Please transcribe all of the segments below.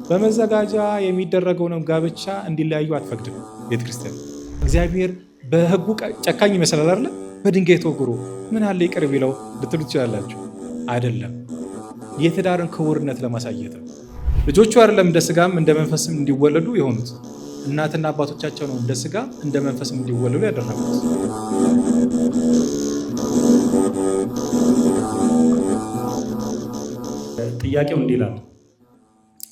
በመዘጋጃ የሚደረገውን ጋብቻ እንዲለያዩ አትፈቅድም ቤተክርስቲያን። እግዚአብሔር በሕጉ ጨካኝ ይመስላል አይደል? በድንጋይ ተወግሮ ምን አለ ይቅር ቢለው ልትሉ ትችላላችሁ። አይደለም፣ የትዳርን ክቡርነት ለማሳየት ነው። ልጆቹ አይደለም እንደ ስጋም እንደ መንፈስም እንዲወለዱ የሆኑት እናትና አባቶቻቸው ነው እንደ ስጋ እንደ መንፈስም እንዲወለዱ ያደረጉት። ጥያቄው እንዲህ ይላል።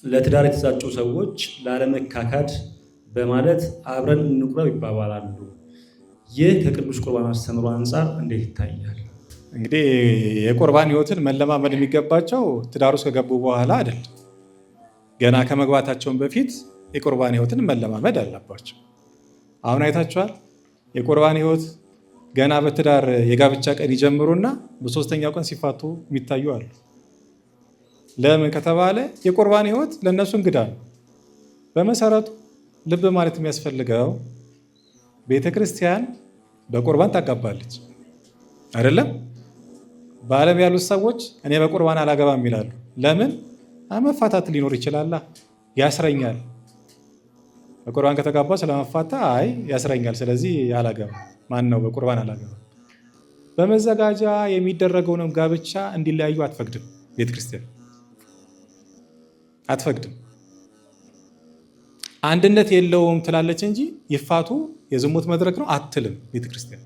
ለትዳር የተዛጩ ሰዎች ላለመካካድ በማለት አብረን እንቁረብ ይባባላሉ። ይህ ከቅዱስ ቁርባን አስተምሮ አንጻር እንዴት ይታያል? እንግዲህ የቁርባን ሕይወትን መለማመድ የሚገባቸው ትዳር ውስጥ ከገቡ በኋላ አይደለም። ገና ከመግባታቸውን በፊት የቁርባን ሕይወትን መለማመድ አለባቸው። አሁን አይታችኋል። የቁርባን ሕይወት ገና በትዳር የጋብቻ ቀን ይጀምሩና በሶስተኛው ቀን ሲፋቱ የሚታዩ አሉ። ለምን ከተባለ የቁርባን ሕይወት ለእነሱ እንግዳ ነው። በመሰረቱ ልብ ማለት የሚያስፈልገው ቤተክርስቲያን በቁርባን ታጋባለች አይደለም። በዓለም ያሉት ሰዎች እኔ በቁርባን አላገባም ይላሉ። ለምን? መፋታት ሊኖር ይችላል፣ ያስረኛል። በቁርባን ከተጋባ ስለመፋታ ያስረኛል፣ ስለዚህ አላገባም። ማን ነው በቁርባን አላገባም? በመዘጋጃ የሚደረገውንም ጋብቻ እንዲለያዩ አትፈቅድም ቤተክርስቲያን፣ አትፈቅድም። አንድነት የለውም ትላለች እንጂ ይፋቱ የዝሙት መድረክ ነው አትልም ቤተክርስቲያን።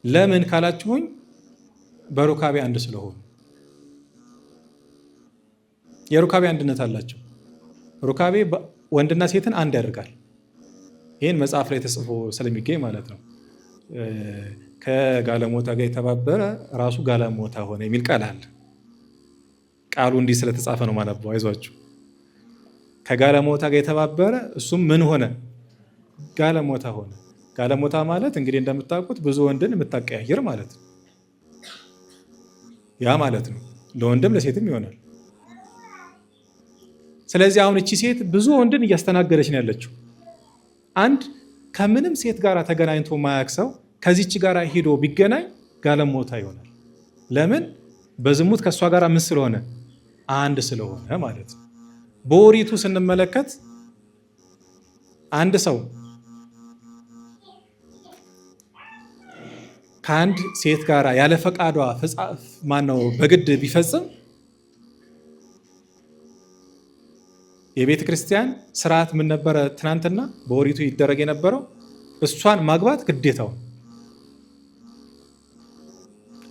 ለምን ካላችሁኝ በሩካቤ አንድ ስለሆኑ የሩካቤ አንድነት አላቸው። ሩካቤ ወንድና ሴትን አንድ ያደርጋል። ይህን መጽሐፍ ላይ ተጽፎ ስለሚገኝ ማለት ነው። ከጋለሞታ ጋር የተባበረ ራሱ ጋለሞታ ሆነ የሚል ቃል አለ። ቃሉ እንዲህ ስለተጻፈ ነው ማነበው፣ አይዟችሁ። ከጋለሞታ ጋር የተባበረ እሱም ምን ሆነ? ጋለሞታ ሆነ። ጋለሞታ ማለት እንግዲህ እንደምታውቁት ብዙ ወንድን የምታቀያየር ማለት ነው። ያ ማለት ነው ለወንድም ለሴትም ይሆናል። ስለዚህ አሁን እቺ ሴት ብዙ ወንድን እያስተናገደች ነው ያለችው። አንድ ከምንም ሴት ጋር ተገናኝቶ ማያውቅ ሰው ከዚች ጋር ሄዶ ቢገናኝ ጋለሞታ ይሆናል። ለምን? በዝሙት ከእሷ ጋር ምን ስለሆነ? አንድ ስለሆነ ማለት ነው። በኦሪቱ ስንመለከት አንድ ሰው ከአንድ ሴት ጋር ያለ ፈቃዷ ማነው በግድ ቢፈጽም የቤተ ክርስቲያን ስርዓት ምን ነበረ? ትናንትና በኦሪቱ ይደረግ የነበረው እሷን ማግባት ግዴታው፣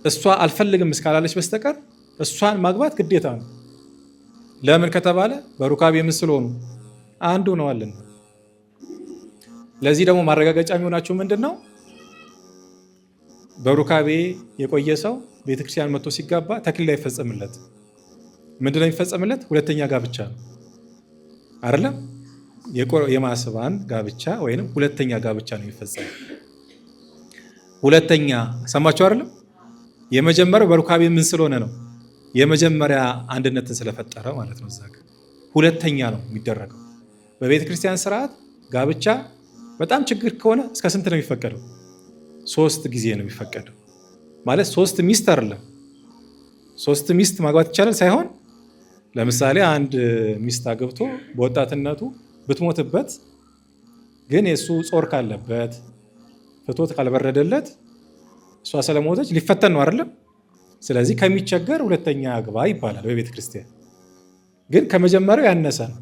እሷ አልፈልግም እስካላለች በስተቀር እሷን ማግባት ግዴታ ነው። ለምን ከተባለ በሩካቤ ምን ስለሆኑ? አንዱ ነው አለን። ለዚህ ደግሞ ማረጋገጫ የሚሆናቸው ምንድን ነው? በሩካቤ የቆየ ሰው ቤተክርስቲያን መጥቶ ሲጋባ ተክሊል አይፈጸምለት። ምንድን ነው የሚፈጸምለት? ሁለተኛ ጋብቻ ነው አይደለም? የማስባን ጋብቻ ወይም ሁለተኛ ጋብቻ ነው የሚፈጸም። ሁለተኛ ሰማችሁ አይደለም? የመጀመሪያው በሩካቤ ምን ስለሆነ ነው? የመጀመሪያ አንድነትን ስለፈጠረ ማለት ነው። እዛ ሁለተኛ ነው የሚደረገው። በቤተ ክርስቲያን ስርዓት ጋብቻ በጣም ችግር ከሆነ እስከ ስንት ነው የሚፈቀደው? 3 ጊዜ ነው የሚፈቀደው። ማለት 3 ሚስት አይደለም። 3 ሚስት ማግባት ይቻላል ሳይሆን፣ ለምሳሌ አንድ ሚስት አግብቶ በወጣትነቱ ብትሞትበት ግን የእሱ ጾር ካለበት ፍቶት ካልበረደለት እሷ ስለሞተች ሊፈተን ነው አይደለም? ስለዚህ ከሚቸገር ሁለተኛ አግባ ይባላል በቤተ ክርስቲያን። ግን ከመጀመሪያው ያነሰ ነው፣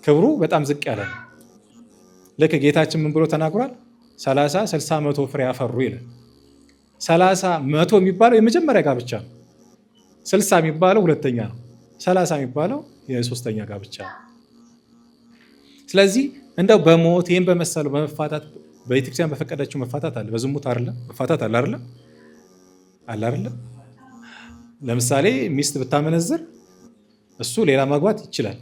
ክብሩ በጣም ዝቅ ያለ ነው። ልክ ጌታችን ምን ብሎ ተናግሯል? 30 60 100 ፍሬ አፈሩ ይላል። 30 100 የሚባለው የመጀመሪያ ጋብቻ ነው። 60 የሚባለው ሁለተኛ ነው። 30 የሚባለው የሶስተኛ ጋብቻ ነው። ስለዚህ እንደው በሞት ይህን በመሰለው በመፋታት በቤተክርስቲያን በፈቀደችው መፋታት አለ። በዝሙት አይደለም መፋታት አለ አይደለም? አለ አይደለም? ለምሳሌ ሚስት ብታመነዝር እሱ ሌላ ማግባት ይችላል።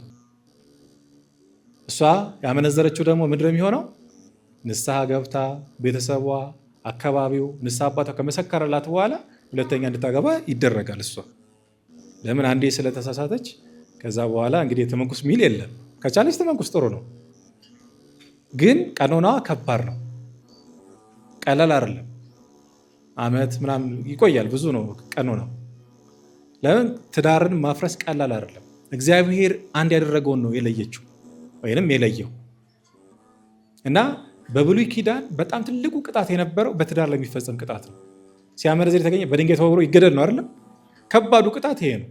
እሷ ያመነዘረችው ደግሞ ምንድን ነው የሚሆነው? ንስሐ ገብታ ቤተሰቧ፣ አካባቢው፣ ንስሐ አባቷ ከመሰከረላት በኋላ ሁለተኛ እንድታገባ ይደረጋል። እሷ ለምን? አንዴ ስለተሳሳተች። ከዛ በኋላ እንግዲህ ተመንኩስ ሚል የለም። ከቻለች ተመንኩስ ጥሩ ነው፣ ግን ቀኖናዋ ከባድ ነው። ቀላል አይደለም። ዓመት ምናምን ይቆያል። ብዙ ነው ቀኖናው። ለምን? ትዳርን ማፍረስ ቀላል አይደለም። እግዚአብሔር አንድ ያደረገውን ነው የለየችው ወይንም የለየው እና በብሉይ ኪዳን በጣም ትልቁ ቅጣት የነበረው በትዳር ለሚፈጸም ቅጣት ነው። ሲያመነዝር የተገኘ በድንጋይ ተወግሮ ይገደል ነው አይደለም? ከባዱ ቅጣት ይሄ ነው።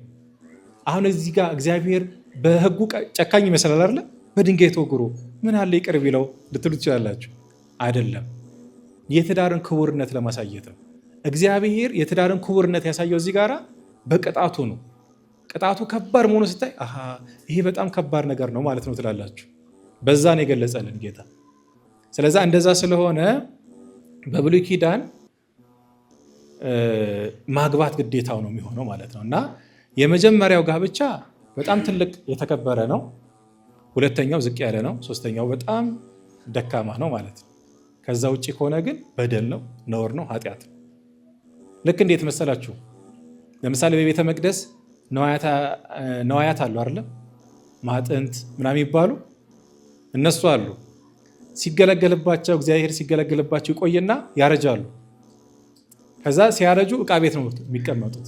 አሁን እዚህ ጋር እግዚአብሔር በሕጉ ጨካኝ ይመስላል አይደለ? በድንጋይ ተወግሮ ምን አለ ይቅር ቢለው ልትሉ ትችላላችሁ። አይደለም፣ የትዳርን ክቡርነት ለማሳየት ነው። እግዚአብሔር የትዳርን ክቡርነት ያሳየው እዚህ ጋራ በቅጣቱ ነው። ቅጣቱ ከባድ መሆኑ ስታይ ይሄ በጣም ከባድ ነገር ነው ማለት ነው ትላላችሁ። በዛ ነው የገለጸልን ጌታ። ስለዛ እንደዛ ስለሆነ በብሉይ ኪዳን ማግባት ግዴታው ነው የሚሆነው ማለት ነው እና የመጀመሪያው ጋብቻ በጣም ትልቅ የተከበረ ነው። ሁለተኛው ዝቅ ያለ ነው። ሶስተኛው በጣም ደካማ ነው ማለት ነው። ከዛ ውጭ ከሆነ ግን በደል ነው፣ ነውር ነው፣ ኃጢአት ነው። ልክ እንዴት መሰላችሁ? ለምሳሌ በቤተ መቅደስ ነዋያት አሉ አይደለም? ማጥንት ምናምን ይባሉ እነሱ አሉ። ሲገለገልባቸው እግዚአብሔር ሲገለገልባቸው ይቆይና ያረጃሉ። ከዛ ሲያረጁ ዕቃ ቤት ነው የሚቀመጡት።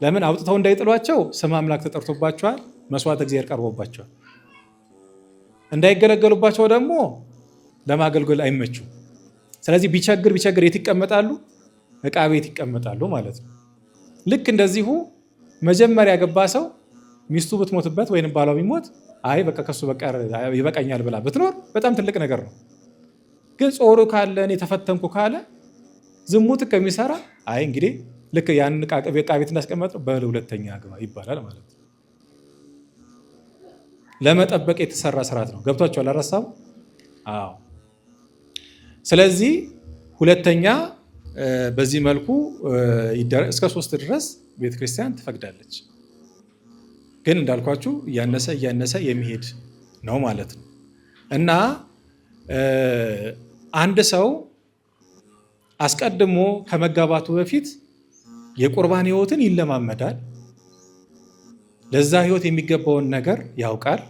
ለምን? አውጥተው እንዳይጥሏቸው ስም አምላክ ተጠርቶባቸዋል፣ መስዋዕት እግዚአብሔር ቀርቦባቸዋል። እንዳይገለገሉባቸው ደግሞ ለማገልገል አይመቹም። ስለዚህ ቢቸግር የት ይቀመጣሉ? ዕቃ ቤት ይቀመጣሉ ማለት ነው። ልክ እንደዚሁ መጀመሪያ ያገባ ሰው ሚስቱ ብትሞትበት ወይም ባሏ ቢሞት አይ በቃ ከሱ በቃ ይበቃኛል ብላ ብትኖር በጣም ትልቅ ነገር ነው። ግን ጾሩ ካለ እኔ ተፈተንኩ ካለ ዝሙት ከሚሰራ አይ እንግዲህ ልክ ያን ዕቃ ቤት እንዳስቀመጠው በሁለተኛ ግባ ይባላል ማለት ነው። ለመጠበቅ የተሰራ ስርዓት ነው። ገብቷችኋል? አልረሳም? አዎ። ስለዚህ ሁለተኛ በዚህ መልኩ እስከ 3 ድረስ ቤተክርስቲያን ትፈቅዳለች። ግን እንዳልኳችሁ እያነሰ የሚሄድ ነው ማለት ነው እና አንድ ሰው አስቀድሞ ከመጋባቱ በፊት የቁርባን ሕይወትን ይለማመዳል። ለዛ ሕይወት የሚገባውን ነገር ያውቃል።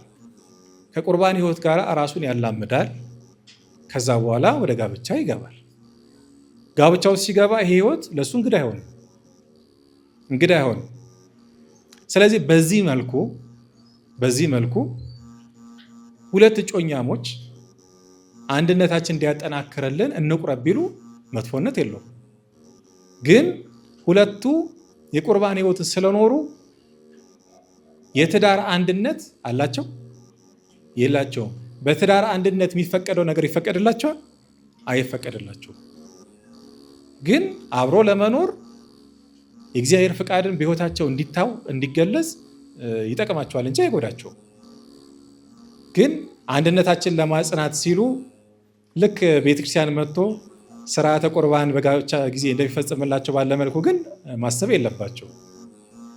ከቁርባን ሕይወት ጋር ራሱን ያላምዳል። ከዛ በኋላ ወደ ጋብቻ ይገባል። ጋብቻው ሲገባ ይሄ ሕይወት ለእሱ እንግዳ አይሆንም። ስለዚህ በዚህ መልኩ ሁለት እጮኛሞች አንድነታችን እንዲያጠናክርልን እንቁረብ ቢሉ መጥፎነት የለውም። ግን ሁለቱ የቁርባን ሕይወትን ስለኖሩ የትዳር አንድነት አላቸው የላቸውም? በትዳር አንድነት የሚፈቀደው ነገር ይፈቀድላቸዋል? አይፈቀድላቸውም። ግን አብሮ ለመኖር የእግዚአብሔር ፍቃድን በሕይወታቸው እንዲገለጽ ይጠቅማቸዋል እንጂ አይጎዳቸውም። ግን አንድነታችን ለማጽናት ሲሉ ልክ ቤተክርስቲያን መጥቶ ስርዓተ ቁርባን በጋብቻ ጊዜ እንደሚፈጽምላቸው ባለ መልኩ ግን ማሰብ የለባቸው።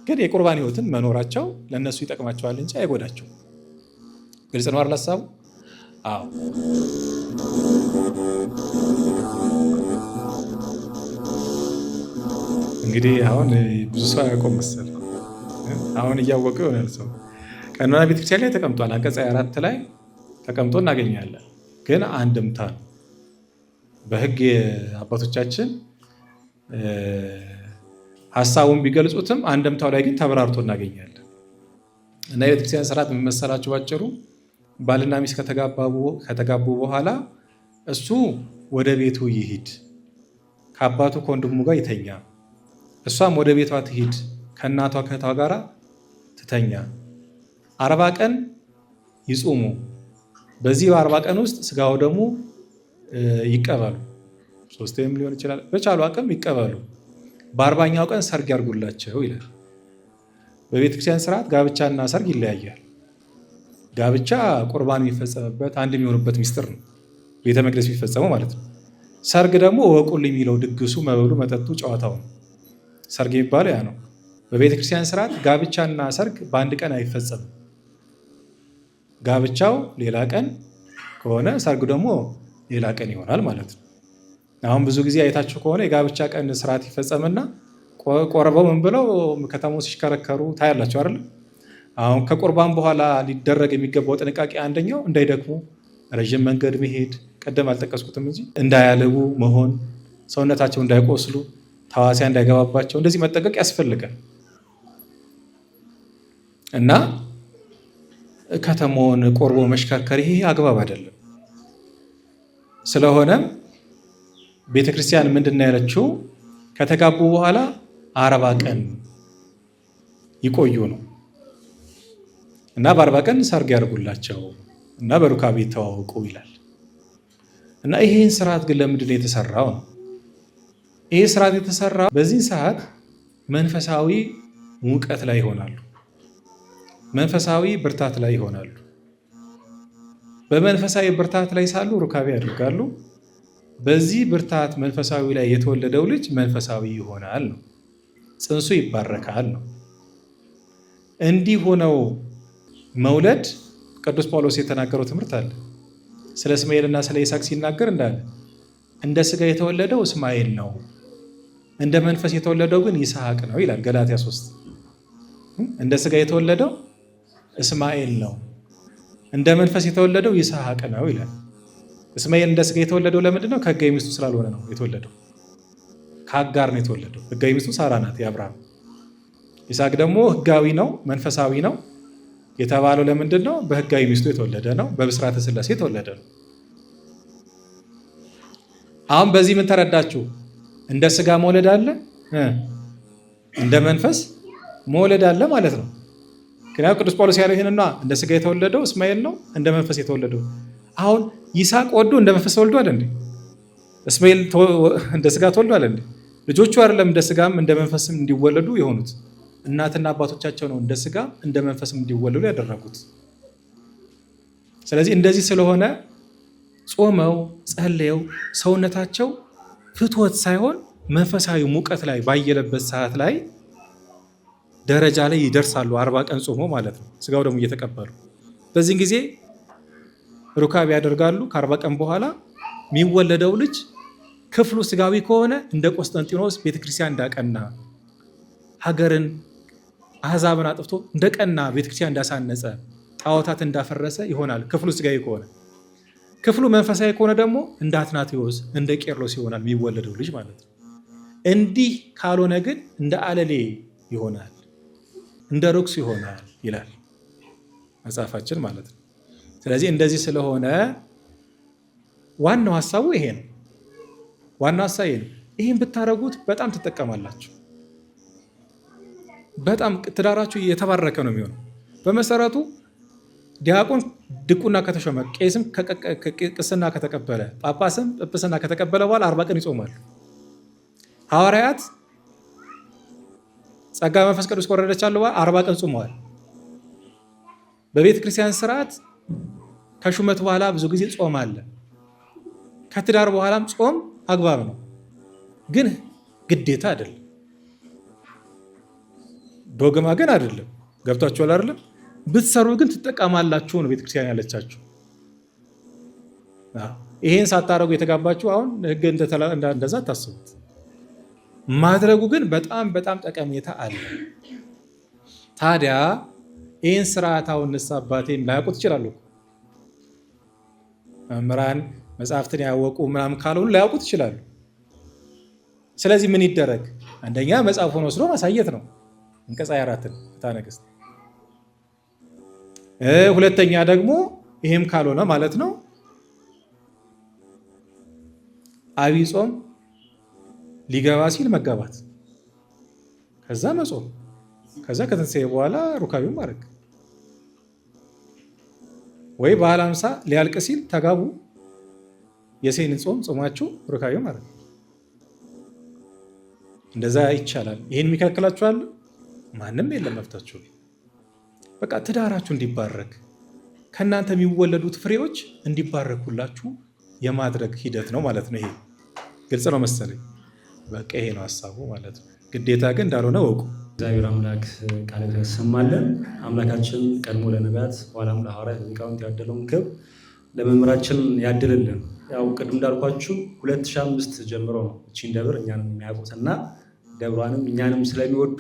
ግን የቁርባን ሕይወትን መኖራቸው ለእነሱ ይጠቅማቸዋል እንጂ አይጎዳቸው። ግልጽ ነው አይደል ሀሳቡ? አዎ። እንግዲህ አሁን ብዙ ሰው ያቆም መሰል አሁን እያወቀው ይሆናል ሰው። ቀኖና ቤተክርስቲያን ላይ ተቀምጧል። አንቀጽ 4 ላይ ተቀምጦ እናገኛለን። ግን አንድምታ ነው። በሕግ አባቶቻችን ሀሳቡን ቢገልጹትም አንድምታው ላይ ግን ተብራርቶ እናገኛለን። እና የቤተክርስቲያን ስርዓት የሚመሰላቸው ባጭሩ ባልና ሚስት ከተጋቡ በኋላ እሱ ወደ ቤቱ ይሂድ፣ ከአባቱ ከወንድሙ ጋር ይተኛ፣ እሷም ወደ ቤቷ ትሂድ፣ ከእናቷ ከእህቷ ጋር ትተኛ። 40 ቀን ይጹሙ። በዚህ በ40 ቀን ውስጥ ስጋው ደግሞ ይቀበሉ። 3 ሊሆን ይችላል። በቻሉ አቅም ይቀበሉ። በ40ኛው ቀን ሰርግ ያርጉላቸው ይላል። በቤተክርስቲያን ስርዓት ጋብቻና ሰርግ ይለያያል። ጋብቻ ቁርባን የሚፈጸምበት አንድ የሚሆንበት ሚስጥር ነው፣ ቤተ መቅደስ የሚፈጸመው ማለት ነው። ሰርግ ደግሞ እወቁልኝ የሚለው ድግሱ፣ መበሉ፣ መጠጡ፣ ጨዋታው ነው። ሰርግ የሚባለው ያ ነው። በቤተክርስቲያን ስርዓት ጋብቻና ሰርግ በአንድ ቀን አይፈጸምም። ጋብቻው ሌላ ቀን ከሆነ ሰርግ ደግሞ ሌላ ቀን ይሆናል ማለት ነው። አሁን ብዙ ጊዜ አይታችሁ ከሆነ የጋብቻ ቀን ስርዓት ይፈጸምና ቆርበው ምን ብለው ከተማው ሲሽከረከሩ ታያላችሁ አይደል? አሁን ከቁርባን በኋላ ሊደረግ የሚገባው ጥንቃቄ አንደኛው እንዳይደክሙ፣ ረዥም መንገድ መሄድ፣ ቀደም አልጠቀስኩትም እንጂ እንዳያለቡ መሆን፣ ሰውነታቸው እንዳይቆስሉ፣ ተዋሲያ እንዳይገባባቸው፣ እንደዚህ መጠንቀቅ ያስፈልጋል። እና ከተማውን ቆርቦ መሽከርከር ይሄ አግባብ አይደለም። ስለሆነም ቤተክርስቲያን ምንድን ያለችው ከተጋቡ በኋላ 40 ቀን ይቆዩ ነው እና በ40 ቀን ሰርግ ያደርጉላቸው እና በሩካቤ ይተዋወቁ ይላል። እና ይሄን ስርዓት ግን ለምንድን ነው የተሰራው ነው? ይሄ ስርዓት የተሰራው በዚህ ሰዓት መንፈሳዊ ሙቀት ላይ ይሆናሉ፣ መንፈሳዊ ብርታት ላይ ይሆናሉ። በመንፈሳዊ ብርታት ላይ ሳሉ ሩካቤ ያደርጋሉ። በዚህ ብርታት መንፈሳዊ ላይ የተወለደው ልጅ መንፈሳዊ ይሆናል ነው፣ ጽንሱ ይባረካል ነው። እንዲህ ሆነው መውለድ ቅዱስ ጳውሎስ የተናገረው ትምህርት አለ። ስለ እስማኤልና ስለ ይስሐቅ ሲናገር እንዳለ እንደ ስጋ የተወለደው እስማኤል ነው፣ እንደ መንፈስ የተወለደው ግን ይስሐቅ ነው ይላል ገላትያ 3። እንደ ስጋ የተወለደው እስማኤል ነው፣ እንደ መንፈስ የተወለደው ይስሐቅ ነው ይላል። እስማኤል እንደ ስጋ የተወለደው ለምንድን ነው? ከሕጋዊ ሚስቱ ስላልሆነ ነው የተወለደው። ከአጋር ነው የተወለደው። ሕጋዊ ሚስቱ ሳራ ናት የአብርሃም። ይስሐቅ ደግሞ ሕጋዊ ነው፣ መንፈሳዊ ነው የተባለው ለምንድን ነው? በሕጋዊ ሚስቱ የተወለደ ነው፣ በብስራተ ሥላሴ የተወለደ ነው። አሁን በዚህ ምን ተረዳችሁ? እንደ ስጋ መውለድ አለ፣ እንደ መንፈስ መውለድ አለ ማለት ነው። ምክንያቱም ቅዱስ ጳውሎስ ያለው ይሄንና እንደ ስጋ የተወለደው እስማኤል ነው፣ እንደ መንፈስ የተወለደው። አሁን ይስሐቅ ወዶ እንደ መንፈስ ተወልዷል እንዴ? እስማኤል እንደ ስጋ ተወልዷል እንዴ? ልጆቹ አይደለም እንደ ስጋም እንደ መንፈስም እንዲወለዱ የሆኑት እናትና አባቶቻቸው ነው እንደ ስጋ እንደ መንፈስም እንዲወለዱ ያደረጉት። ስለዚህ እንደዚህ ስለሆነ ጾመው ጸልየው ሰውነታቸው ፍትወት ሳይሆን መንፈሳዊ ሙቀት ላይ ባየለበት ሰዓት ላይ ደረጃ ላይ ይደርሳሉ። 40 ቀን ጾሞ ማለት ነው፣ ስጋው ደግሞ እየተቀበሉ በዚህን ጊዜ ሩካቤ ያደርጋሉ። ከ40 ቀን በኋላ የሚወለደው ልጅ ክፍሉ ስጋዊ ከሆነ እንደ ቆስጠንጢኖስ ቤተክርስቲያን እንዳቀና ሀገርን አሕዛብን አጥፍቶ እንደቀና ቤተክርስቲያን እንዳሳነጸ ጣዖታት እንዳፈረሰ ይሆናል ክፍሉ ስጋዊ ከሆነ። ክፍሉ መንፈሳዊ ከሆነ ደግሞ እንደ አትናቴዎስ እንደ ቄርሎስ ይሆናል የሚወለደው ልጅ ማለት ነው። እንዲህ ካልሆነ ግን እንደ አለሌ ይሆናል፣ እንደ ርኩስ ይሆናል ይላል መጽሐፋችን ማለት ነው። ስለዚህ እንደዚህ ስለሆነ ዋናው ሀሳቡ ይሄ ነው። ዋናው ሀሳብ ይሄ ነው። ይህን ብታደርጉት በጣም ትጠቀማላችሁ። በጣም ትዳራችሁ የተባረከ ነው የሚሆነው። በመሰረቱ ዲያቆን ድቁና ከተሾመ፣ ቄስም ቅስና ከተቀበለ፣ ጳጳስም ጵጵስና ከተቀበለ በኋላ 40 ቀን ይጾማሉ። ሐዋርያት ጸጋ መንፈስ ቅዱስ ከወረደቻቸው በኋላ 40 ቀን ጾመዋል። በቤተ ክርስቲያን ስርዓት ከሹመት በኋላ ብዙ ጊዜ ጾም አለ። ከትዳር በኋላም ጾም አግባብ ነው፣ ግን ግዴታ አይደለም። ዶግማ ግን አይደለም። ገብቷችኋል አይደለም? ብትሰሩ ግን ትጠቀማላችሁ ነው ቤተክርስቲያን ያለቻችሁ። ይሄን ሳታረጉ የተጋባችሁ አሁን ህግ እንደዛ ታስቡት። ማድረጉ ግን በጣም በጣም ጠቀሜታ አለ። ታዲያ ይህን ስርዓት አሁን ንስሐ አባቴን ላያውቁት ይችላሉ። መምህራን መጽሐፍትን ያወቁ ምናምን ካልሆኑ ላያውቁት ይችላሉ። ስለዚህ ምን ይደረግ? አንደኛ መጽሐፉን ወስዶ ማሳየት ነው፣ አንቀጽ 24 ፍትሐ ነገሥት። ሁለተኛ ደግሞ ይሄም ካልሆነ ማለት ነው ዐቢይ ጾም ሊገባ ሲል መጋባት፣ ከዛ መጾም፣ ከዛ ከትንሣኤ በኋላ ሩካቤውን ማድረግ፣ ወይ በዓለ ሃምሳ ሊያልቅ ሲል ተጋቡ፣ የሰኔን ጾም ጾማችሁ ሩካቤውን ማድረግ። እንደዛ ይቻላል። ይሄን የሚከለክላችኋል ማንም የለም። መብታችሁ በቃ ትዳራችሁ እንዲባረክ ከእናንተ የሚወለዱት ፍሬዎች እንዲባረኩላችሁ የማድረግ ሂደት ነው ማለት ነው። ይሄ ግልጽ ነው መሰለኝ። በቃ ይሄ ነው ሀሳቡ ማለት ነው። ግዴታ ግን እንዳልሆነ ወቁ። እግዚአብሔር አምላክ ቃል ያሰማልን። አምላካችን ቀድሞ ለነቢያት በኋላም ለሐዋርያት ሊቃውንት ያደለውን ክብር ለመምህራችን ያድልልን። ያው ቅድም እንዳልኳችሁ 2005 ጀምሮ ነው እቺን ደብር እኛንም የሚያውቁትና ደብሯንም እኛንም ስለሚወዱ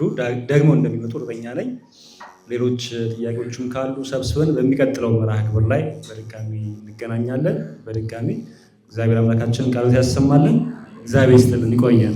ደግሞ እንደሚመጡ እርግጠኛ ነኝ። ሌሎች ጥያቄዎችም ካሉ ሰብስበን በሚቀጥለው መርሃ ግብር ላይ በድጋሚ እንገናኛለን። በድጋሚ እግዚአብሔር አምላካችን ቃል ያሰማልን። እግዚአብሔር ይስጥልን፣ ይቆየን።